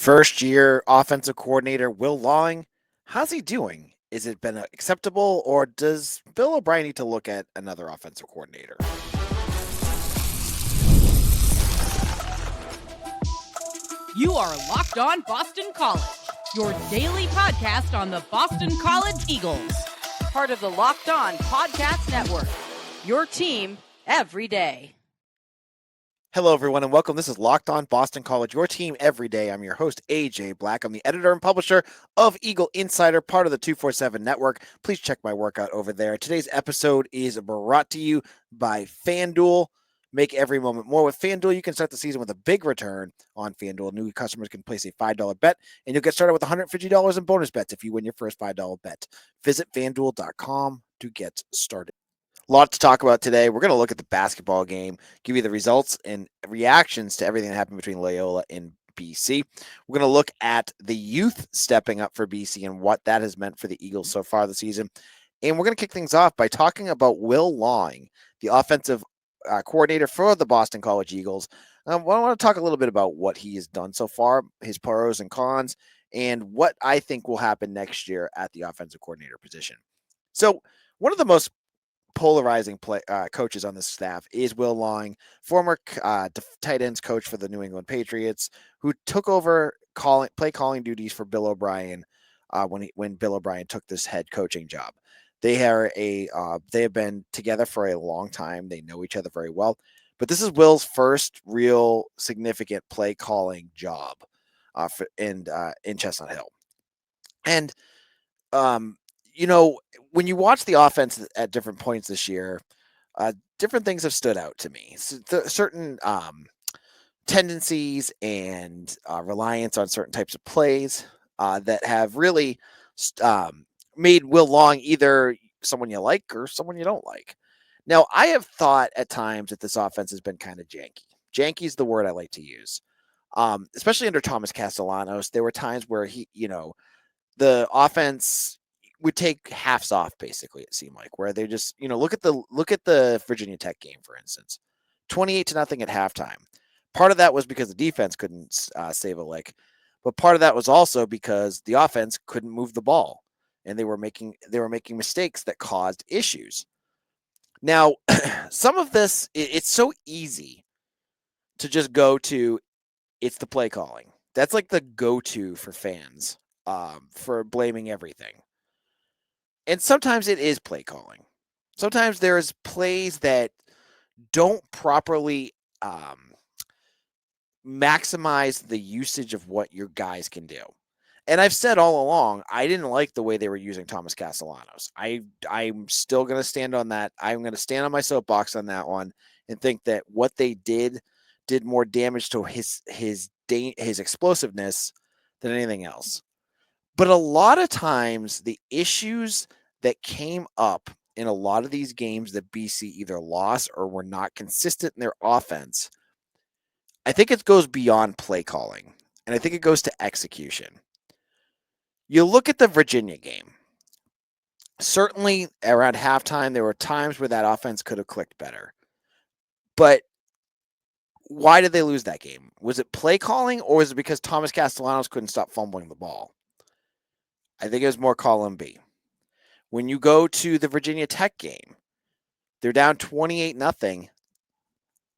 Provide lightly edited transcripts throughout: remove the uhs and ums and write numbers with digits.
First year offensive coordinator Will Lawing, how's he doing? Is it been acceptable, or does Bill O'Brien need to look at another offensive coordinator? You are Locked On Boston College, your daily podcast on the Boston College Eagles. Part of the Locked On Podcast Network, your team every day. Hello, everyone, and welcome. This is Locked On Boston College, your team every day. I'm your host, AJ Black. I'm the editor and publisher of Eagle Insider, part of the 247 Network. Please check my workout over there. Today's episode is brought to you by FanDuel. Make every moment more with FanDuel. You can start the season with a big return on FanDuel. New customers can place a $5 bet, and you'll get started with $150 in bonus bets if you win your first $5 bet. Visit FanDuel.com to get started. A lot to talk about today. We're going to look at the basketball game, give you the results and reactions to everything that happened between Loyola and BC. We're going to look at the youth stepping up for BC and what that has meant for the Eagles so far this season. And we're going to kick things off by talking about Will Lawing, the offensive coordinator for the Boston College Eagles. I want to talk a little bit about what he has done so far, his pros and cons, and what I think will happen next year at the offensive coordinator position. So one of the most polarizing coaches on the staff is Will Lawing, former tight ends coach for the New England Patriots, who took over play calling duties for Bill O'Brien when Bill O'Brien took this head coaching job. They have been together for a long time. They know each other very well, but this is Will's first real significant play calling job in Chestnut Hill. And when you watch the offense at different points this year, different things have stood out to me. Certain tendencies and reliance on certain types of plays that have really made Will Lawing either someone you like or someone you don't like. Now, I have thought at times that this offense has been kind of janky. Janky is the word I like to use, especially under Thomas Castellanos. There were times where the offense would take halves off, basically, it seemed like, where they just, look at the Virginia Tech game, for instance, 28-0 at halftime. Part of that was because the defense couldn't save a lick, but part of that was also because the offense couldn't move the ball, and they were making mistakes that caused issues. Now, some of this, it's so easy to just go to, it's the play calling. That's like the go-to for fans for blaming everything. And sometimes it is play calling. Sometimes there's plays that don't properly maximize the usage of what your guys can do. And I've said all along, I didn't like the way they were using Thomas Castellanos. I'm still going to stand on that. I'm going to stand on my soapbox on that one and think that what they did more damage to his explosiveness than anything else. But a lot of times, the issues that came up in a lot of these games that BC either lost or were not consistent in their offense, I think it goes beyond play calling, and I think it goes to execution. You look at the Virginia game. Certainly, around halftime, there were times where that offense could have clicked better. But why did they lose that game? Was it play calling, or was it because Thomas Castellanos couldn't stop fumbling the ball? I think it was more column B. When you go to the Virginia Tech game, they're down 28-0.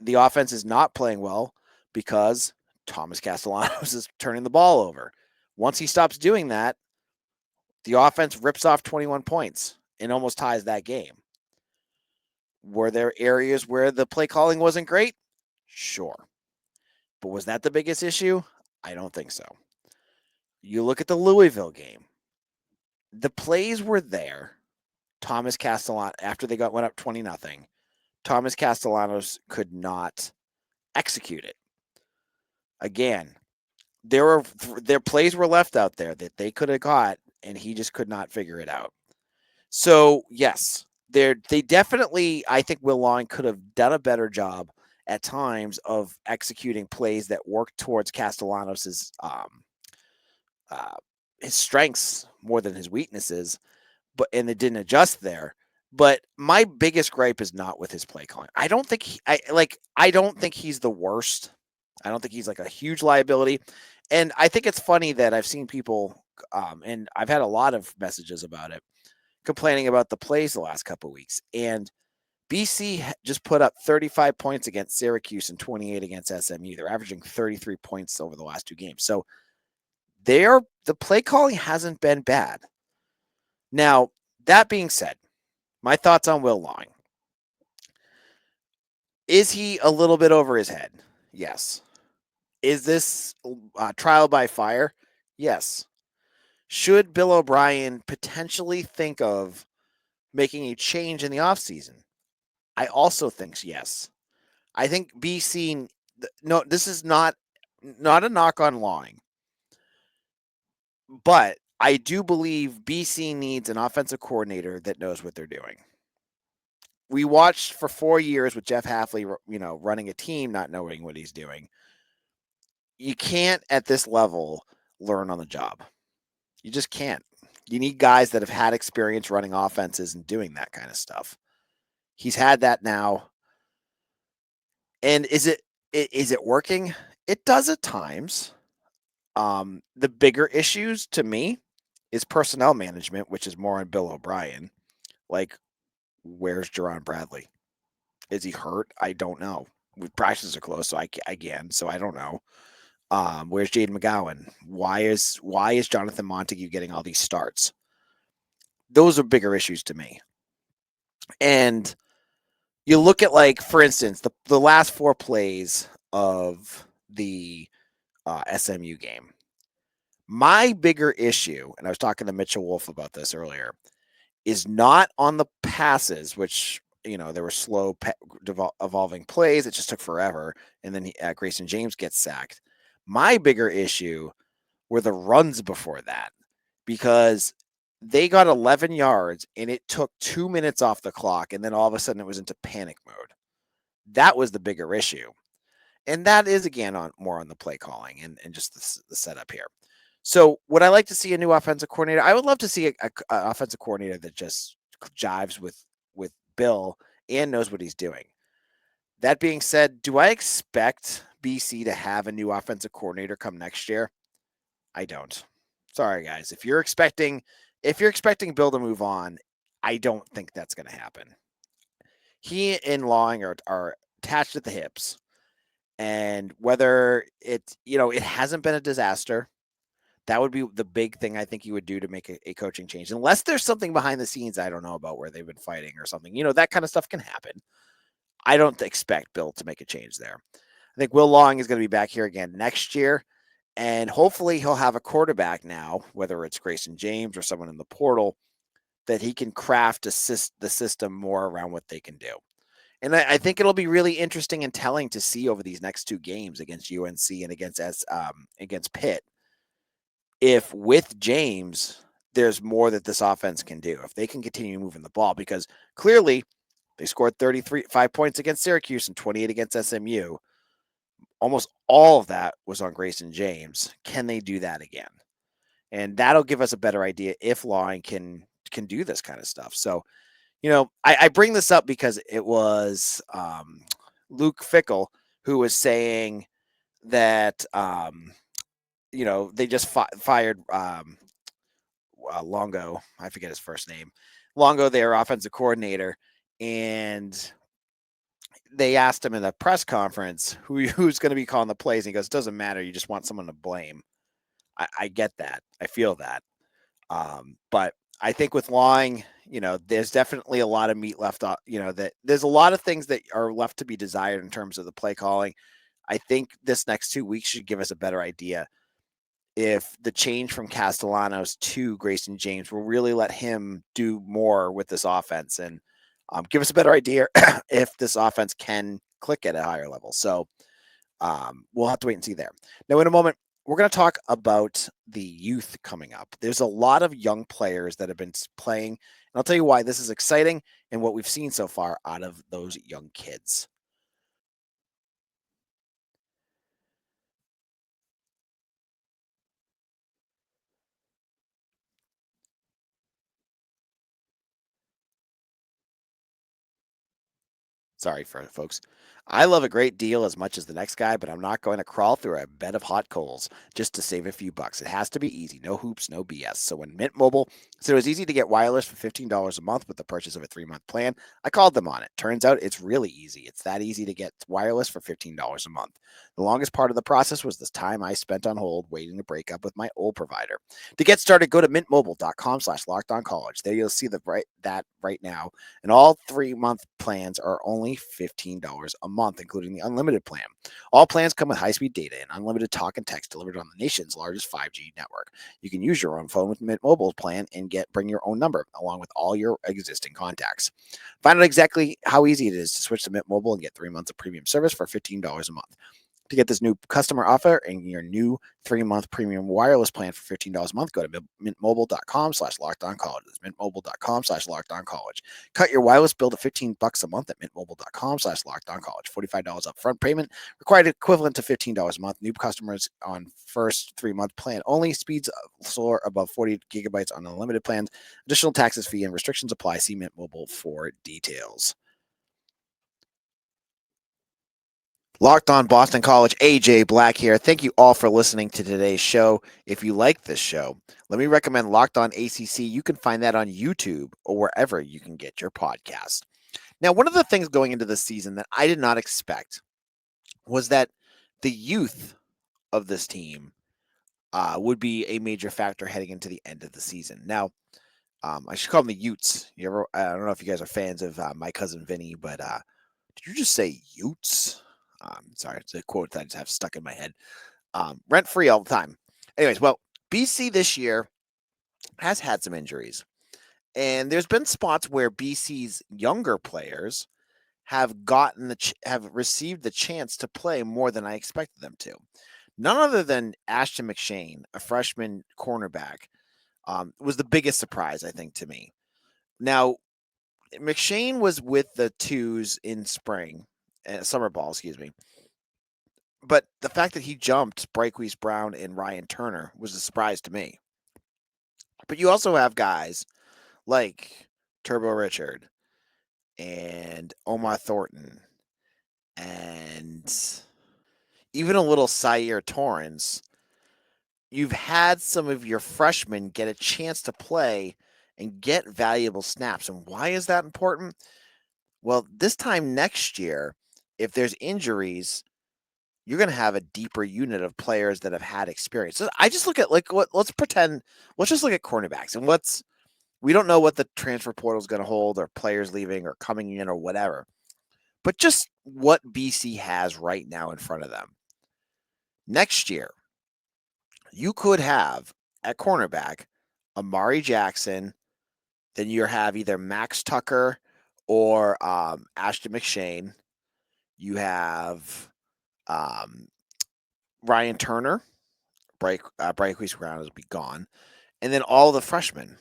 The offense is not playing well because Thomas Castellanos is turning the ball over. Once he stops doing that, the offense rips off 21 points and almost ties that game. Were there areas where the play calling wasn't great? Sure. But was that the biggest issue? I don't think so. You look at the Louisville game. The plays were there. Thomas Castellanos, after they went up 20-0, Thomas Castellanos could not execute it. Again, their plays were left out there that they could have got, and he just could not figure it out. So, yes, they definitely, I think Will Lawing could have done a better job at times of executing plays that worked towards Castellanos' his strengths more than his weaknesses, and it didn't adjust there. But my biggest gripe is not with his play calling. I don't think he's the worst. I don't think he's like a huge liability. And I think it's funny that I've seen people, and I've had a lot of messages about it, complaining about the plays the last couple of weeks. And BC just put up 35 points against Syracuse and 28 against SMU. They're averaging 33 points over the last 2 games. So the play calling hasn't been bad. Now, that being said, my thoughts on Will Long. Is he a little bit over his head? Yes. Is this trial by fire? Yes. Should Bill O'Brien potentially think of making a change in the offseason? I also think yes. I think BC, no, this is not a knock on Long, but I do believe BC needs an offensive coordinator that knows what they're doing. We watched for 4 years with Jeff Hafley, running a team, not knowing what he's doing. You can't at this level learn on the job. You just can't. You need guys that have had experience running offenses and doing that kind of stuff. He's had that now. And is it working? It does at times. The bigger issues to me is personnel management, which is more on Bill O'Brien. Like, where's Jerron Bradley? Is he hurt? I don't know. Practices are close, so so I don't know. Where's Jaden McGowan? Why is Jonathan Montague getting all these starts? Those are bigger issues to me. And you look at, like, for instance, the last 4 plays of the SMU game. My bigger issue, and I was talking to Mitchell Wolf about this earlier, is not on the passes, which, there were slow evolving plays. It just took forever. And then Grayson James gets sacked. My bigger issue were the runs before that, because they got 11 yards and it took 2 minutes off the clock. And then all of a sudden it was into panic mode. That was the bigger issue. And that is, again, more on the play calling and just the setup here. So would I like to see a new offensive coordinator? I would love to see a offensive coordinator that just jives with Bill and knows what he's doing. That being said, do I expect BC to have a new offensive coordinator come next year? I don't. Sorry, guys. If you're expecting Bill to move on, I don't think that's going to happen. He and Long are attached at the hips. And whether it hasn't been a disaster, that would be the big thing I think he would do to make a coaching change. Unless there's something behind the scenes I don't know about where they've been fighting or something. That kind of stuff can happen. I don't expect Bill to make a change there. I think Will Long is going to be back here again next year. And hopefully he'll have a quarterback now, whether it's Grayson James or someone in the portal, that he can craft the system more around what they can do. And I think it'll be really interesting and telling to see over these next 2 games against UNC and against Pitt, if with James, there's more that this offense can do, if they can continue moving the ball, because clearly they scored 5 points against Syracuse and 28 against SMU. Almost all of that was on Grayson James. Can they do that again? And that'll give us a better idea if Long can do this kind of stuff. So, I bring this up because it was Luke Fickell who was saying that, they just fired Longo. I forget his first name. Longo, their offensive coordinator. And they asked him in a press conference who's going to be calling the plays. And he goes, it doesn't matter. You just want someone to blame. I get that. I feel that. But I think with Long, there's definitely a lot of meat left off, that there's a lot of things that are left to be desired in terms of the play calling. I think this next 2 weeks should give us a better idea if the change from Castellanos to Grayson James will really let him do more with this offense and give us a better idea if this offense can click at a higher level. So we'll have to wait and see there. Now, in a moment, we're going to talk about the youth coming up. There's a lot of young players that have been playing, and I'll tell you why this is exciting and what we've seen so far out of those young kids. Sorry for folks. I love a great deal as much as the next guy, but I'm not going to crawl through a bed of hot coals just to save a few bucks. It has to be easy. No hoops, no BS. So when Mint Mobile said it was easy to get wireless for $15 a month with the purchase of a 3-month plan, I called them on it. Turns out it's really easy. It's that easy to get wireless for $15 a month. The longest part of the process was this time I spent on hold waiting to break up with my old provider. To get started, go to mintmobile.com/lockedoncollege. There you'll see that right now. And all 3-month plans are only $15 a month, including the unlimited plan. All plans come with high-speed data and unlimited talk and text delivered on the nation's largest 5G network. You can use your own phone with Mint Mobile's plan and bring your own number along with all your existing contacts. Find out exactly how easy it is to switch to Mint Mobile and get 3 months of premium service for $15 a month. To get this new customer offer and your new 3-month premium wireless plan for $15 a month, go to mintmobile.com/lockedoncollege. That's mintmobile.com/lockedoncollege. Cut your wireless bill to $15 a month at mintmobile.com/lockedoncollege. $45 upfront payment, required equivalent to $15 a month. New customers on first 3-month plan only. Speeds soar above 40 gigabytes on unlimited plans. Additional taxes, fee, and restrictions apply. See Mint Mobile for details. Locked on Boston College, AJ Black here. Thank you all for listening to today's show. If you like this show, let me recommend Locked on ACC. You can find that on YouTube or wherever you can get your podcast. Now, one of the things going into this season that I did not expect was that the youth of this team would be a major factor heading into the end of the season. Now, I should call them the Utes. I don't know if you guys are fans of My Cousin Vinny, but did you just say Utes? Sorry, it's a quote that I just have stuck in my head. Rent free all the time. Anyways, well, BC this year has had some injuries, and there's been spots where BC's younger players have have received the chance to play more than I expected them to. None other than Ashton McShane, a freshman cornerback, was the biggest surprise, I think, to me. Now, McShane was with the twos in summer ball, excuse me. But the fact that he jumped Breakweese Brown and Ryan Turner was a surprise to me. But you also have guys like Turbo Richard and Omar Thornton and even a little Sayer Torrance. You've had some of your freshmen get a chance to play and get valuable snaps. And why is that important? Well, this time next year, if there's injuries, you're going to have a deeper unit of players that have had experience. So I just look at let's just look at cornerbacks and we don't know what the transfer portal is going to hold or players leaving or coming in or whatever, but just what BC has right now in front of them. Next year, you could have at cornerback Amari Jackson, then you have either Max Tucker or Ashton McShane. You have Ryan Turner, Breakweese Brown will be gone, and then all the freshmen.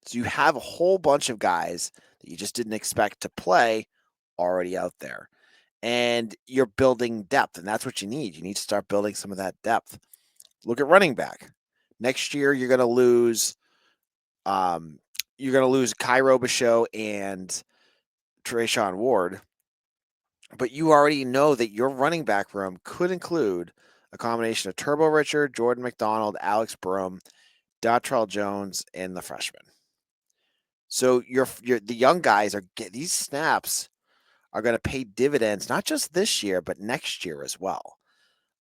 So you have a whole bunch of guys that you just didn't expect to play already out there. And you're building depth, and that's what you need. You need to start building some of that depth. Look at running back. Next year, you're going to lose Kai Robichaux and Trayshawn Ward. But you already know that your running back room could include a combination of Turbo Richard, Jordan McDonald, Alex Broom, Dontrell Jones, and the freshman. So the young guys these snaps are going to pay dividends, not just this year, but next year as well.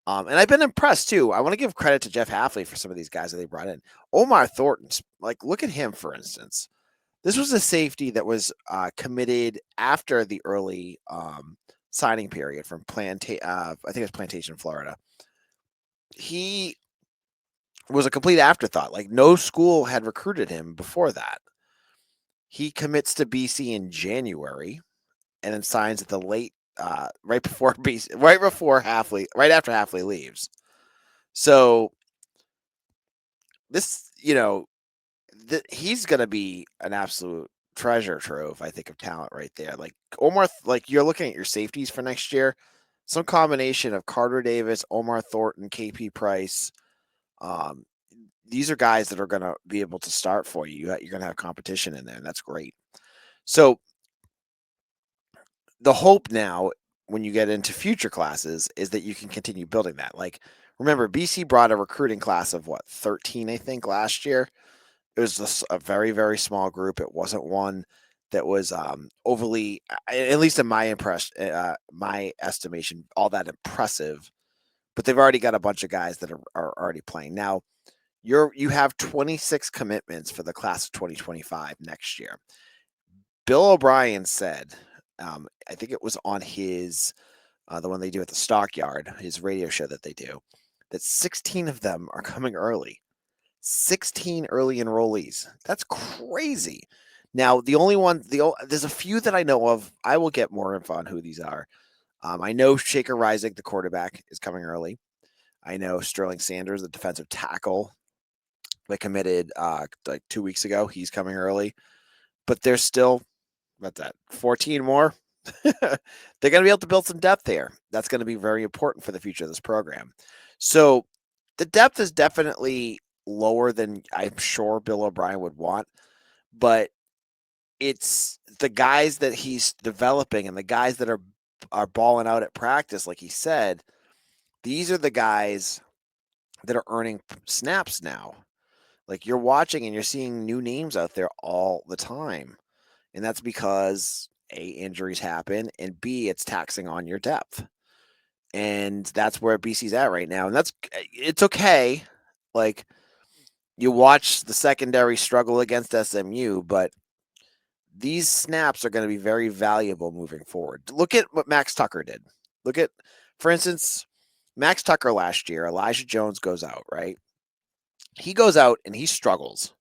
And I've been impressed too. I want to give credit to Jeff Hafley for some of these guys that they brought in. Omar Thornton, look at him, for instance. This was a safety that was committed after the early signing period from I think it was Plantation, Florida. He was a complete afterthought. No school had recruited him before that. He commits to BC in January and then signs at the late right after Hafley leaves. So this, he's going to be an absolute treasure trove, I think, of talent right there. Omar, you're looking at your safeties for next year, some combination of Carter Davis, Omar Thornton, KP Price. These are guys that are going to be able to start for you. You're going to have competition in there, and that's great. So the hope now when you get into future classes is that you can continue building that. Like, remember, BC brought a recruiting class of what, 13, I think, last year. It was just a very, very small group. It wasn't one that was overly, at least in my estimation, all that impressive. But they've already got a bunch of guys that are already playing. Now, you have 26 commitments for the class of 2025 next year. Bill O'Brien said, I think it was on his the one they do at the Stockyard, his radio show that they do, that 16 of them are coming early. 16 early enrollees. That's crazy. Now, there's a few that I know of. I will get more info on who these are. I know Shaker Rising, the quarterback, is coming early. I know Sterling Sanders, the defensive tackle, they committed like 2 weeks ago. He's coming early. But there's still, what's that, 14 more? They're going to be able to build some depth there. That's going to be very important for the future of this program. So the depth is definitely lower than I'm sure Bill O'Brien would want, but it's the guys that he's developing and the guys that are balling out at practice, like he said. These are the guys that are earning snaps now. Like, you're watching and you're seeing new names out there all the time, and that's because A, injuries happen, and B, it's taxing on your depth. And that's where BC's at right now. And it's okay. Like, you watch the secondary struggle against SMU, but these snaps are going to be very valuable moving forward. Look at what Max Tucker did. Look at, for instance, Max Tucker last year. Elijah Jones goes out, right? He goes out and he struggles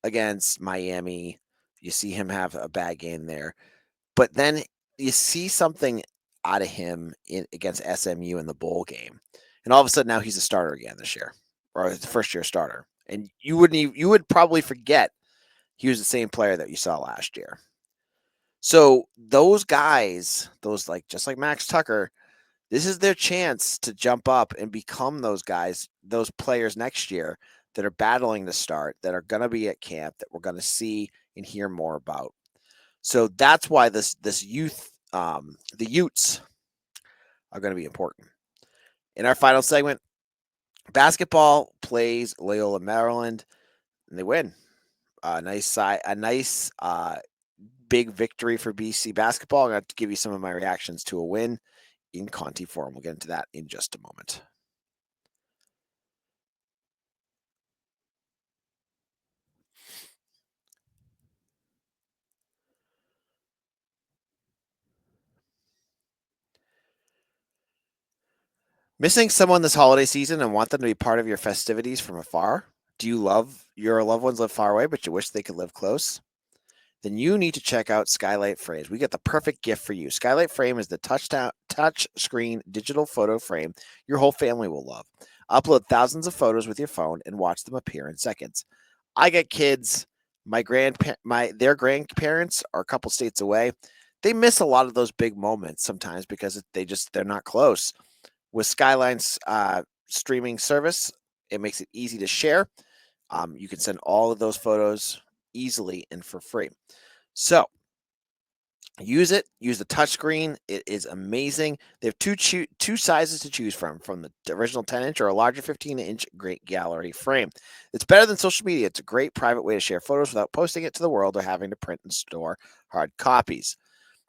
against Miami. You see him have a bad game there. But then you see something out of him against SMU in the bowl game. And all of a sudden now he's a starter again this year, or the first year starter. And you would probably forget he was the same player that you saw last year. So those guys, just like Max Tucker, this is their chance to jump up and become those guys, those players next year that are battling to start, that are going to be at camp, that we're going to see and hear more about. So that's why this youth, the Utes, are going to be important. In our final segment, basketball plays Loyola Maryland, and they win. A nice big victory for BC basketball. I'm going to have to give you some of my reactions to a win in Conti form. We'll get into that in just a moment. Missing someone this holiday season and want them to be part of your festivities from afar? Do you love your loved ones live far away, but you wish they could live close? Then you need to check out Skylight Frames. We got the perfect gift for you. Skylight Frame is the touch screen digital photo frame your whole family will love. Upload thousands of photos with your phone and watch them appear in seconds. I got kids. Their grandparents are a couple states away. They miss a lot of those big moments sometimes because they're not close. With Skyline's streaming service, it makes it easy to share. You can send all of those photos easily and for free. So use it. Use the touchscreen. It is amazing. They have two sizes to choose from the original 10-inch or a larger 15-inch great gallery frame. It's better than social media. It's a great private way to share photos without posting it to the world or having to print and store hard copies.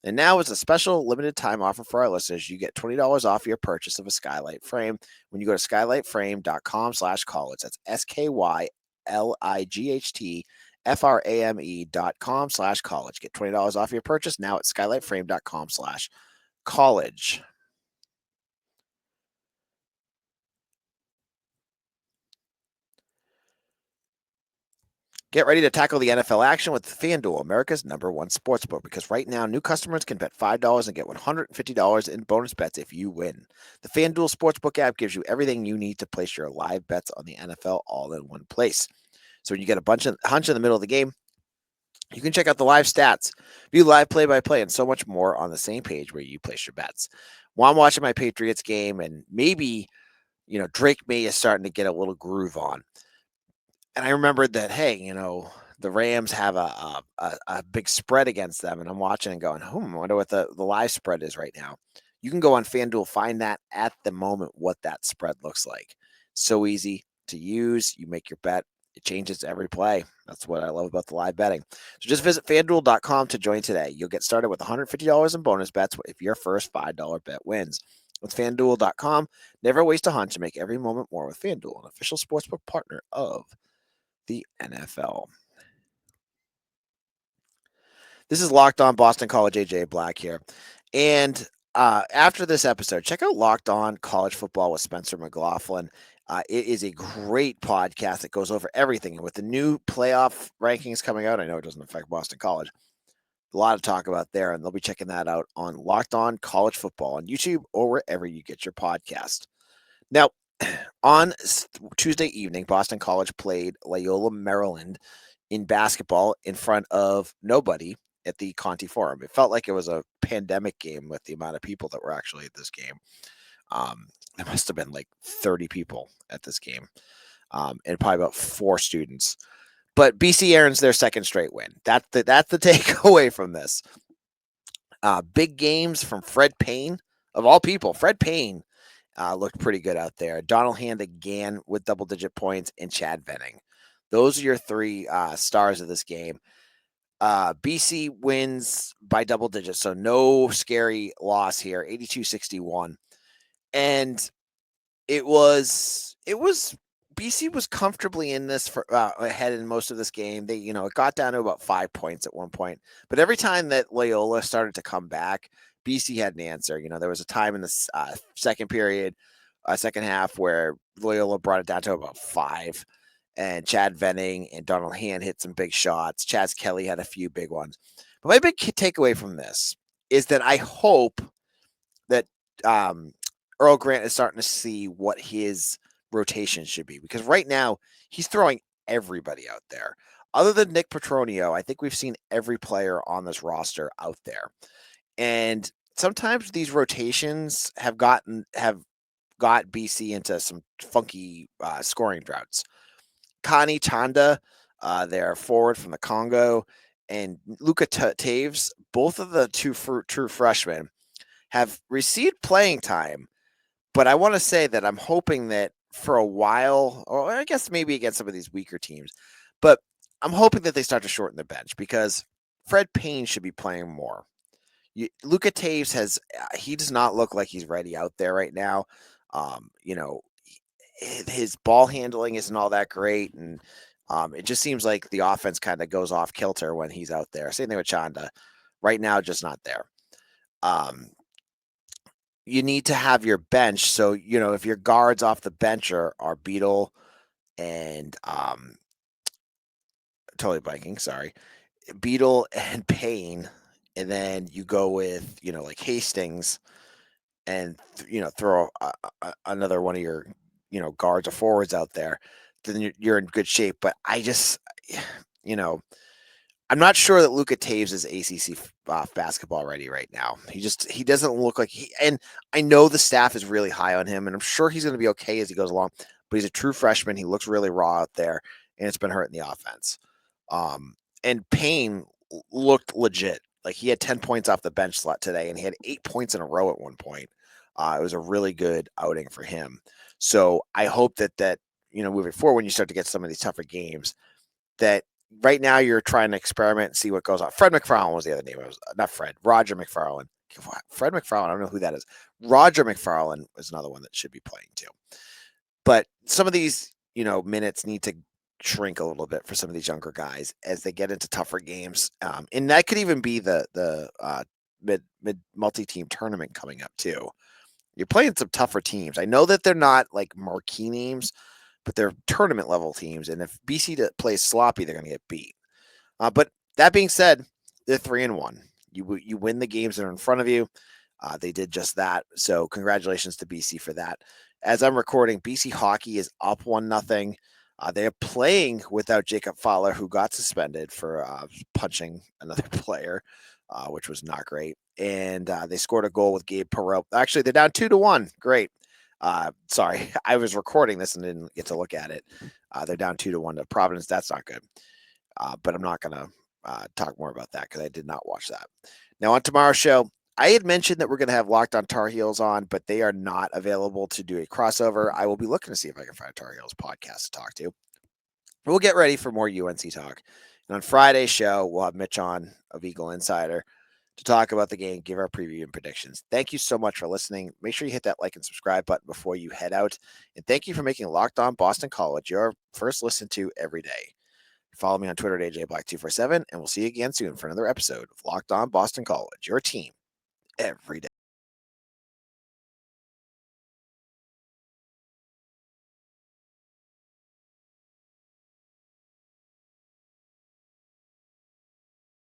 And now, as a special limited time offer for our listeners, you get $20 off your purchase of a Skylight Frame when you go to skylightframe.com/college. That's SKYLIGHTFRAME.com/college. Get $20 off your purchase now at skylightframe.com/college. Get ready to tackle the NFL action with FanDuel, America's #1 sportsbook, because right now new customers can bet $5 and get $150 in bonus bets if you win. The FanDuel Sportsbook app gives you everything you need to place your live bets on the NFL all in one place. So when you get a hunch in the middle of the game, you can check out the live stats, view live play-by-play, and so much more on the same page where you place your bets. While I'm watching my Patriots game, and maybe, Drake May is starting to get a little groove on. And I remembered that, hey, the Rams have a big spread against them, and I'm watching and going, I wonder what the live spread is right now. You can go on FanDuel, find that at the moment what that spread looks like. So easy to use. You make your bet. It changes every play. That's what I love about the live betting. So just visit FanDuel.com to join today. You'll get started with $150 in bonus bets if your first $5 bet wins. With FanDuel.com, never waste a hunch and make every moment more with FanDuel, an official sportsbook partner of the NFL. This is Locked On Boston College. AJ Black here. And after this episode, check out Locked On College Football with Spencer McLaughlin. It is a great podcast that goes over everything. And with the new playoff rankings coming out, I know it doesn't affect Boston College. A lot to talk about there, and they'll be checking that out on Locked On College Football on YouTube or wherever you get your podcast. Now, on Tuesday evening, Boston College played Loyola Maryland in basketball in front of nobody at the Conti Forum. It felt like it was a pandemic game with the amount of people that were actually at this game. There must have been like 30 people at this game, and probably about 4 students. But BC earns their second straight win. That's the takeaway from this. Big games from Fred Payne, of all people. Fred Payne looked pretty good out there. Donald Hand again with double-digit points, and Chad Venning. Those are your 3 stars of this game. BC wins by double digits, so no scary loss here, 82-61. And it was BC was comfortably in this for ahead in most of this game. They, it got down to about 5 points at one point, but every time that Loyola started to come back, BC had an answer. There was a time in the second period, second half, where Loyola brought it down to about 5. And Chad Venning and Donald Hand hit some big shots. Chaz Kelly had a few big ones. But my big takeaway from this is that I hope that Earl Grant is starting to see what his rotation should be. Because right now, he's throwing everybody out there. Other than Nick Petronio, I think we've seen every player on this roster out there. And sometimes these rotations have got BC into some funky scoring droughts. Connie Chanda, their forward from the Congo, and Luka Taves, both of the true freshmen, have received playing time. But I want to say that I'm hoping that for a while, or I guess maybe against some of these weaker teams, but I'm hoping that they start to shorten the bench because Fred Payne should be playing more. Luka Taves he does not look like he's ready out there right now. His ball handling isn't all that great, and it just seems like the offense kind of goes off kilter when he's out there. Same thing with Chanda. Right now, just not there. You need to have your bench. So, if your guards off the bench are Beetle and totally blanking, sorry. Beetle and Payne, and then you go with, like Hastings and, throw another one of your guards or forwards out there, then you're in good shape. But I just, I'm not sure that Luka Taves is ACC basketball ready right now. He doesn't look like and I know the staff is really high on him, and I'm sure he's going to be okay as he goes along, but he's a true freshman. He looks really raw out there, and it's been hurting the offense. And Payne looked legit. Like he had 10 points off the bench slot today, and he had 8 points in a row at one point. It was a really good outing for him. So I hope that moving forward, when you start to get some of these tougher games, that right now you're trying to experiment and see what goes on. Fred McFarland was the other name. It was not Fred. Roger McFarland. Fred McFarland. I don't know who that is. Roger McFarland is another one that should be playing too. But some of these, minutes need to shrink a little bit for some of these younger guys as they get into tougher games. And that could even be the mid multi-team tournament coming up too. You're playing some tougher teams. I know that they're not like marquee names, but they're tournament level teams. And if BC plays sloppy, they're going to get beat. But that being said, they're 3-1. You win the games that are in front of you. They did just that. So congratulations to BC for that. As I'm recording, BC hockey is up 1-0. They're playing without Jacob Fowler, who got suspended for punching another player, which was not great. And they scored a goal with Gabe Perot. Actually, they're down 2-1. Great. Sorry, I was recording this and didn't get to look at it. They're down 2-1 to Providence. That's not good. but I'm not going to talk more about that because I did not watch that. Now, on tomorrow's show, I had mentioned that we're going to have Locked On Tar Heels on, but they are not available to do a crossover. I will be looking to see if I can find a Tar Heels podcast to talk to. We'll get ready for more UNC talk. And on Friday's show, we'll have Mitch on of Eagle Insider to talk about the game, give our preview and predictions. Thank you so much for listening. Make sure you hit that like and subscribe button before you head out. And thank you for making Locked On Boston College your first listen to every day. Follow me on Twitter at AJBlack247, and we'll see you again soon for another episode of Locked On Boston College, your team every day.